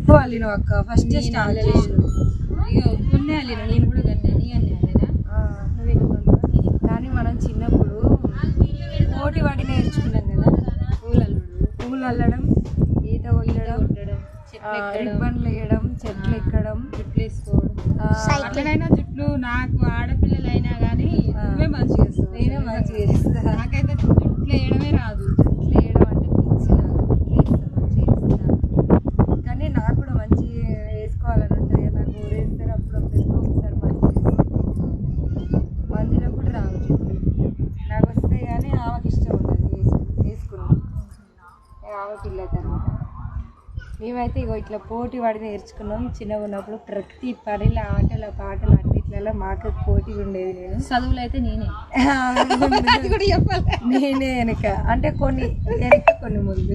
ఎక్కువ అల్లిన అక్క ఫస్ట్ స్టార్ట్ చేసిన కొన్ని అల్లిన నేను కూడా కానీ మనం చిన్నప్పుడు పోటీ పడి నేర్చుకున్నాం కదా పూలు అల్లడం ఈత కొట్టడం రిబ్బన్లు వేయడం చెట్లు ఎక్కడం జుట్లు వేసుకోవడం అట్లనైనా జుట్లు నాకు ఆడపిల్లలైనా కానీ నువ్వే మంచిగా చేస్తావు నేనే మంచిగా చేస్తా నాకైతే జుట్లు వేయడమే రాదు జుట్లు వేయడం అంటే పిచ్చి నాకు కానీ నాకు కూడా మంచి వేసుకోవాలని ఉంటుంది నాకు ఊరేస్తారు అప్పుడప్పుడు ఒకసారి మందిలో కూడా రావు జుట్లు నాకు వస్తే కానీ ఆమెకి ఇష్టం ఉండదు వేసుకున్నాం ఆమె పిల్ల తర్వాత మేమైతే ఇగో ఇట్లా పోటీ పడి నేర్చుకున్నాం చిన్నగా ఉన్నప్పుడు ప్రతి పనిలో ఆటల పాటలు అన్నిట్లలో మాకు పోటీ ఉండేది నేను చదువులు అయితే నేనే నేనే వెనక అంటే కొన్ని వెనక కొన్ని ముందు